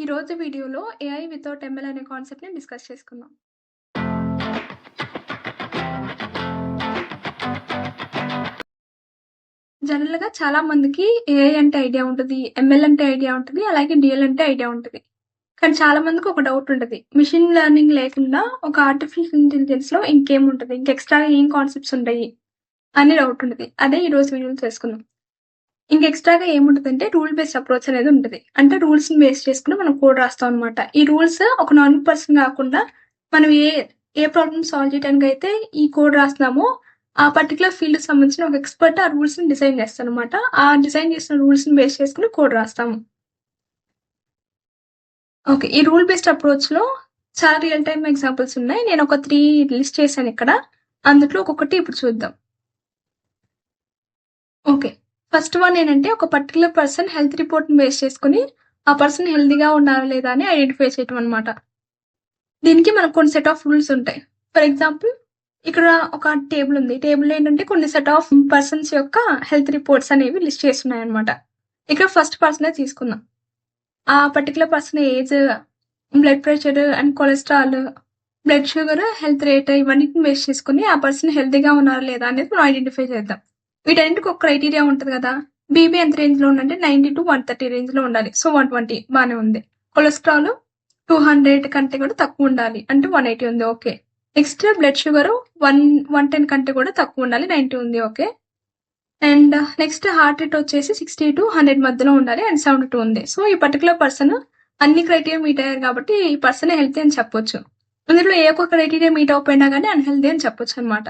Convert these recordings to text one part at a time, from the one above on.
ఈ రోజు వీడియోలో ఏఐ వితౌట్ ఎంఎల్ అనే కాన్సెప్ట్‌ని డిస్కస్ చేసుకుందాం. జనరల్‌గా చాలా మందికి ఏఐ అంటే ఐడియా ఉంటది. ఎంఎల్ అంటే ఐడియా ఉంటది. అలాగే డీఎల్ అంటే ఐడియా ఉంటది. కానీ చాలా మందికి ఒక డౌట్ ఉంటది. మెషిన్ లెర్నింగ్ లేకుండా ఒక ఆర్టిఫిషియల్ ఇంటెలిజెన్స్‌లో ఇంకేముంటది? ఇంక ఎక్స్‌ట్రా‌గా ఏం కాన్సెప్ట్స్ ఉంటాయి? అని డౌట్ ఉంటది. అదే ఈ రోజు వీడియోలో చేసుకుందాం. ఇంక ఎక్స్‌ట్రా‌గా ఏముంటదంటే రూల్ బేస్డ్ అప్రోచ్ అనేది ఉంటది. అంటే రూల్స్‌ని బేస్ చేసుకొని మనం కోడ్ రాస్తాం అనమాట. ఈ రూల్స్ ఒక నార్మల్ పర్సన్ గాకుండా మనం ఏ ప్రాబ్లమ్ సాల్వ్ చేయడానికైతే ఈ కోడ్ రాస్తున్నామో ఆ పర్టిక్యులర్ ఫీల్డ్‌కి సంబంధించిన ఒక ఎక్స్‌పర్ట్ ఆ రూల్స్‌ని డిజైన్ చేస్తారనమాట. ఆ డిజైన్ చేసిన రూల్స్‌ని బేస్ చేసుకొని కోడ్ రాస్తాము. ఓకే. ఈ రూల్ బేస్డ్ అప్రోచ్‌లో చాలా రియల్ టైమ్ ఎగ్జాంపుల్స్ ఉన్నాయి. నేను ఒక 3 లిస్ట్ చేశాను ఇక్కడ. అందుట్లో ఒక్కొక్కటి ఇప్పుడు చూద్దాం. ఓకే. ఫస్ట్ వన్ ఏంటంటే ఒక పర్టిక్యులర్ పర్సన్ హెల్త్ రిపోర్ట్‌ని బేస్ చేసుకొని ఆ పర్సన్ హెల్తీగా ఉన్నారా లేదా అని ఐడెంటిఫై చేయటం అనమాట. దీనికి మనకు కొన్ని సెట్ ఆఫ్ రూల్స్ ఉంటాయి. ఫర్ ఎగ్జాంపుల్ ఇక్కడ ఒక టేబుల్ ఉంది. టేబుల్‌లో ఏంటంటే కొన్ని సెట్ ఆఫ్ పర్సన్స్ యొక్క హెల్త్ రిపోర్ట్స్ అనేవి లిస్ట్ చేసున్నాయన్నమాట. ఇక్కడ ఫస్ట్ పర్సనే తీసుకుందాం. ఆ particular person age, blood pressure and cholesterol, blood sugar, health rate ఇవన్నిటిని బేస్ చేసుకొని ఆ పర్సన్ హెల్తీగా ఉన్నారా లేదా అనేది మనం ఐడెంటిఫై చేద్దాం. వీటన్నిటికి ఒక క్రైటీరియా ఉంటది కదా! బీపీ ఎంత రేంజ్‌లో ఉందంటే 90-130 రేంజ్‌లో ఉండాలి. సో, 120 బానే ఉంది. కొలెస్ట్రాల్ 200 కంటే కూడా తక్కువ ఉండాలి. అంటే 180 ఉంది. ఓకే. నెక్స్ట్ బ్లడ్ షుగర్ 110 కంటే కూడా తక్కువ ఉండాలి. 90 ఉంది. Okay. And next heart rate వచ్చేసి 60-100 మధ్యలో ఉండాలి. అండ్ 72 ఉంది. సో, ఈ పర్టిక్యులర్ పర్సన్ అన్ని క్రైటీరియా మీట్ అయ్యారు కాబట్టి ఈ పర్సన్ హెల్తీ అని చెప్పొచ్చు. ఇందులో ఏ ఒక్క క్రైటీరియా మీట్ అవ్వకపోయినా గానీ అన్‌హెల్తీ అని చెప్పొచ్చనమాట.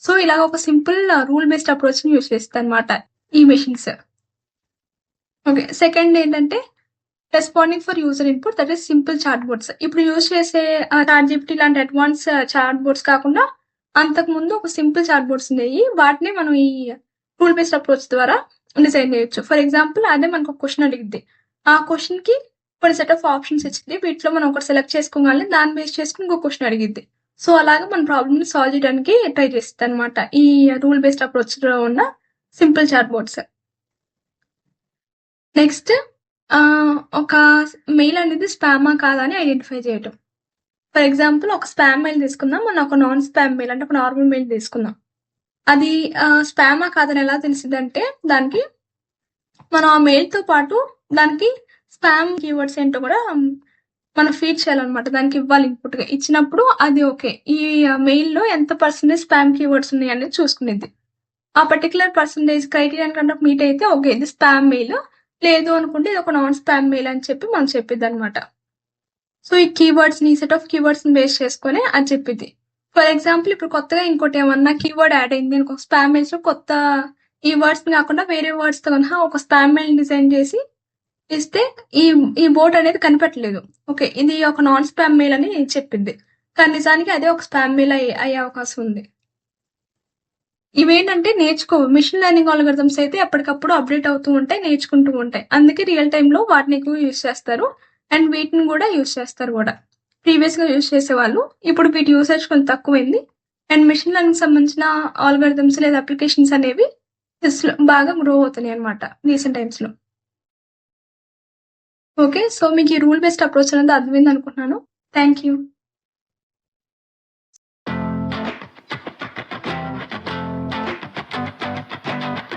సో, ఇలాగ ఒక సింపుల్ రూల్ బేస్డ్ అప్రోచ్‌ని యూజ్ చేస్తదనమాట ఈ మెషిన్స్. ఓకే. సెకండ్ ఏంటంటే responding for user input that is simple chat bots. ఇప్పుడు యూజ్ చేసే చాట్‌జిపిటీ లాంటి అడ్వాన్స్ చాట్ బోట్స్ కాకుండా అంతకుముందు ఒక సింపుల్ చాట్ బోట్స్ ఉండేయి. వాటిని మనం ఈ రూల్ బేస్డ్ అప్రోచ్ ద్వారా డిజైన్ చేయొచ్చు. ఫర్ ఎగ్జాంపుల్ అదే మనకు ఒక క్వెషన్ అడిగిద్ది. ఆ క్వెషన్‌కి కొన్ని సెట్ ఆఫ్ ఆప్షన్స్ ఇచ్చిద్ది. వీటిలో మనం ఒకటి సెలెక్ట్ చేసుకోగానే దాన్ని బేస్ చేసుకొని ఇంకో క్వెషన్ అడిగిద్ది. సో, అలాగా మన ప్రాబ్లమ్‌ని సాల్వ్ చేయడానికి ట్రై చేసిద్దనమాట. ఈ రూల్ బేస్డ్ అప్రోచ్‌లో ఉన్న సింపుల్ చాట్ బోట్స్. నెక్స్ట్ ఒక మెయిల్ అనేది స్పామా కాదా అని ఐడెంటిఫై చేయటం. ఫర్ ఎగ్జాంపుల్ ఒక స్పామ్ మెయిల్ తీసుకుందాం. మనం ఒక నాన్ స్పామ్ మెయిల్ అంటే ఒక నార్మల్ మెయిల్ తీసుకుందాం. అది స్పామా కాదని ఎలా తెలిసిద్దంటే దానికి మనం ఆ మెయిల్‌తో పాటు దానికి స్పామ్ కీవర్డ్స్ ఏంటో కూడా మనం ఫీడ్ చేయాలనమాట. దానికి ఇవ్వాలి ఇన్‌పుట్‌గా. ఇచ్చినప్పుడు అది ఓకే. ఈ మెయిల్‌లో ఎంత పర్సెంటేజ్ స్పామ్ కీవర్డ్స్ ఉన్నాయి అనేది చూసుకునిద్ది. ఆ పర్టిక్యులర్ పర్సెంటేజ్ క్రైటీరియాని కనుక మీట్ అయితే ఓకే. ఇది స్పామ్ మెయిల్. లేదు అనుకుంటే ఇది ఒక నాన్ స్పామ్ మెయిల్ అని చెప్పి మనం చెప్పిద్దనమాట. సో, ఈ కీవర్డ్స్‌ని సెట్ ఆఫ్ కీవర్డ్స్‌ని బేస్ చేసుకొని అది చెప్పిద్ది. ఫర్ ఎగ్జాంపుల్ ఇప్పుడు కొత్తగా ఇంకోటేమన్నా కీవర్డ్ యాడ్ అయింది. ఒక స్పామ్ మెయిల్స్‌లో కొత్త ఈ వర్డ్స్‌ని కాకుండా వేరే వర్డ్స్‌తో గనక ఒక స్పామ్ మెయిల్ డిజైన్ చేసి ఇస్తే ఈ ఈ బోట్ అనేది కనిపెట్టలేదు. ఓకే. ఇది ఒక నాన్ స్పామ్ మెయిల్ అని చెప్పిద్ది. కానీ నిజానికి అదే ఒక స్పామ్ మెయిల్ అయ్యే అవకాశం ఉంది. ఇవేంటంటే నేర్చుకోవు. మెషిన్ లెర్నింగ్ ఆల్గోరిథమ్స్ అయితే ఎప్పటికప్పుడు అప్‌డేట్ అవుతూ ఉంటాయి. నేర్చుకుంటూ ఉంటాయి. అందుకే రియల్ టైమ్‌లో వాటిని ఎక్కువ యూజ్ చేస్తారు. అండ్ వీటిని గూడా యూజ్ చేస్తారు గూడా. ప్రీవియస్‌గా యూజ్ చేసేవాళ్ళు. ఇప్పుడు వీటి యూసేజ్ కొంచెం తక్కువైంది. అండ్ మెషిన్ లెర్నింగ్‌కి సంబంధించిన ఆల్గోరిథమ్స్ లేదా అప్లికేషన్స్ అనేవి బాగా గ్రో అవుతున్నాయన్నమాట రీసెంట్ టైమ్స్‌లో. ఓకే. సో, మీకు ఈ రూల్ బేస్డ్ అప్రోచ్ అనేది అర్థమైందనుకుంటున్నాను. Thank you.